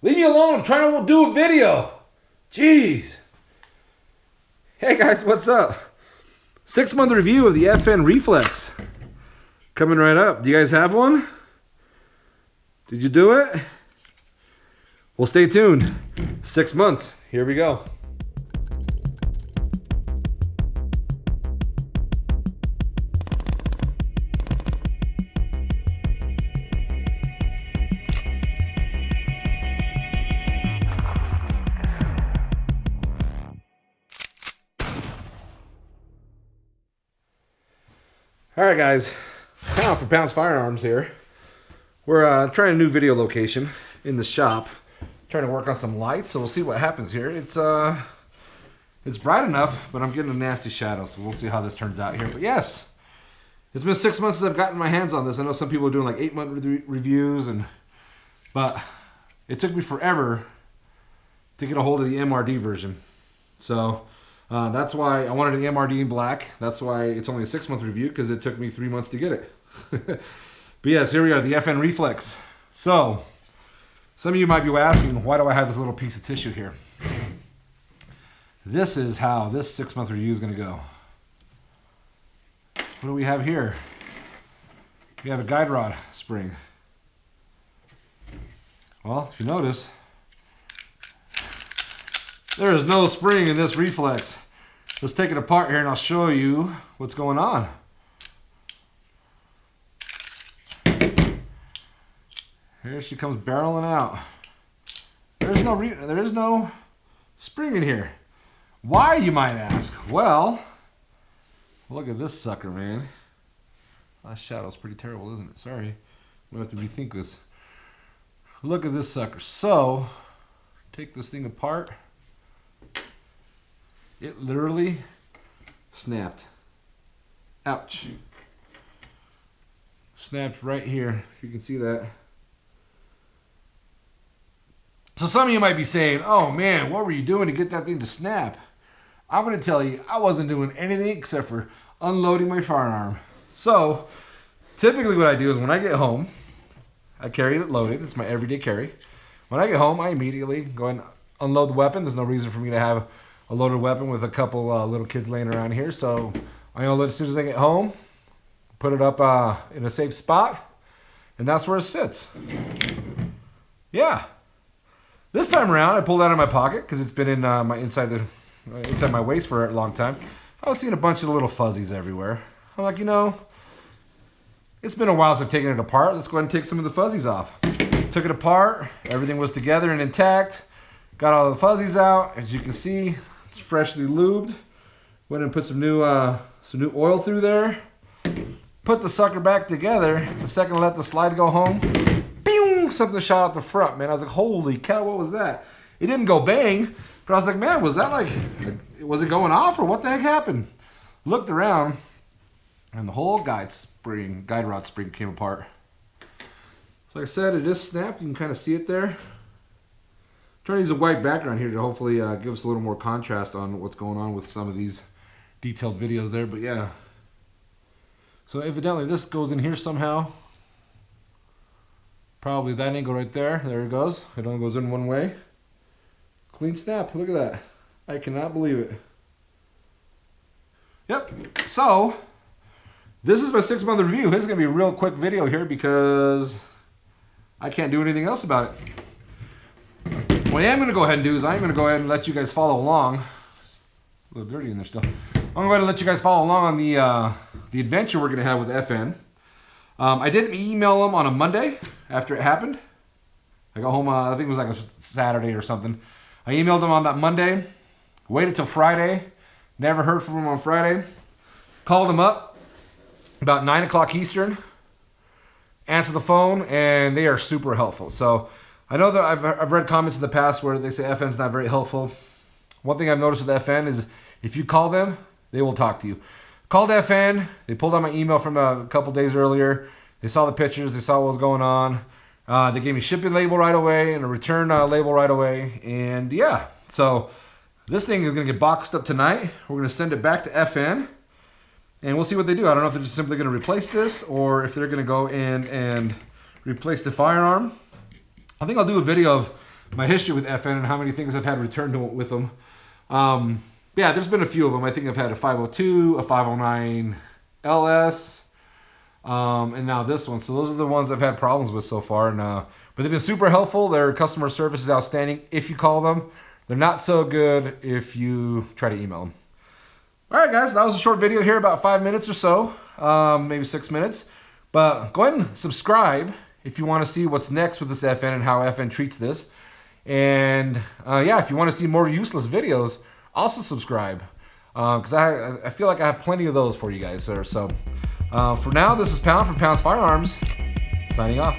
Leave me alone. I'm trying to do a video. Jeez. Hey guys, what's up? 6-month review of the FN Reflex. Coming right up. Do you guys have one? Did you do it? Well, stay tuned. 6 months. Here we go. Alright guys, Pound for Pounds Firearms here. We're trying a new video location in the shop. Trying to work on some lights, so we'll see what happens here. It's bright enough, but I'm getting a nasty shadow, so we'll see how this turns out here. But yes, it's been 6 months since I've gotten my hands on this. I know some people are doing like 8-month reviews, but it took me forever to get a hold of the MRD version. So that's why I wanted the MRD in black. That's why it's only a 6-month review, because it took me 3 months to get it. But yes, here we are, the FN Reflex. So, some of you might be asking, why do I have this little piece of tissue here? This is how this 6-month review is going to go. What do we have here? We have a guide rod spring. Well, if you notice, there is no spring in this Reflex. Let's take it apart here and I'll show you what's going on. Here she comes barreling out. There is no spring in here. Why, you might ask? Well, look at this sucker, man. That shadow's pretty terrible, isn't it? Sorry. I'm going to have to rethink this. Look at this sucker. So, take this thing apart. It literally snapped. Ouch. Snapped right here, if you can see that. So some of you might be saying, oh man, what were you doing to get that thing to snap? I'm going to tell you, I wasn't doing anything except for unloading my firearm. So typically what I do is when I get home, I carry it loaded. It's my everyday carry. When I get home, I immediately go and unload the weapon. There's no reason for me to have a loaded weapon with a couple little kids laying around here. So I unload it as soon as I get home, put it up in a safe spot, and that's where it sits. Yeah. This time around, I pulled it out of my pocket because it's been in inside my waist for a long time. I was seeing a bunch of little fuzzies everywhere. I'm like, you know, it's been a while since I've taken it apart. Let's go ahead and take some of the fuzzies off. Took it apart. Everything was together and intact. Got all the fuzzies out. As you can see, it's freshly lubed. Went and put some new oil through there. Put the sucker back together. The second I let the slide go home, bing, something shot out the front, man. I was like, holy cow, what was that? It didn't go bang, but I was like, man, was that like, was it going off or what the heck happened? Looked around, and the whole guide rod spring came apart. So like I said, it just snapped. You can kind of see it there. Trying to use a white background here to hopefully give us a little more contrast on what's going on with some of these detailed videos there, but yeah. So evidently this goes in here somehow. Probably that angle right there. There it goes. It only goes in one way. Clean snap. Look at that. I cannot believe it. Yep. So this is my 6-month review. This is going to be a real quick video here because I can't do anything else about it. What I am going to go ahead and do is I'm going to go ahead and let you guys follow along. A little dirty in there still. I'm going to let you guys follow along on the adventure we're going to have with FN. I did email them on a Monday after it happened. I got home, I think it was like a Saturday or something. I emailed them on that Monday. Waited till Friday. Never heard from them on Friday. Called them up about 9 o'clock Eastern. Answered the phone, and they are super helpful. So I know that I've read comments in the past where they say FN's not very helpful. One thing I've noticed with FN is if you call them, they will talk to you. Called FN, they pulled out my email from a couple days earlier. They saw the pictures, they saw what was going on. They gave me shipping label right away and a return label right away. And yeah, so this thing is gonna get boxed up tonight. We're gonna send it back to FN and we'll see what they do. I don't know if they're just simply gonna replace this or if they're gonna go in and replace the firearm. I think I'll do a video of my history with FN and how many things I've had returned with them. Yeah, there's been a few of them. I think I've had a 502, a 509 LS, and now this one. So those are the ones I've had problems with so far. And but they've been super helpful. Their customer service is outstanding if you call them. They're not so good if you try to email them. All right, guys, that was a short video here, about 5 minutes or so, maybe 6 minutes. But go ahead and subscribe if you want to see what's next with this FN and how FN treats this. And yeah, if you want to see more useless videos, also subscribe, because I feel like I have plenty of those for you guys, sir. So for now, this is Pound from Pound's Firearms, signing off.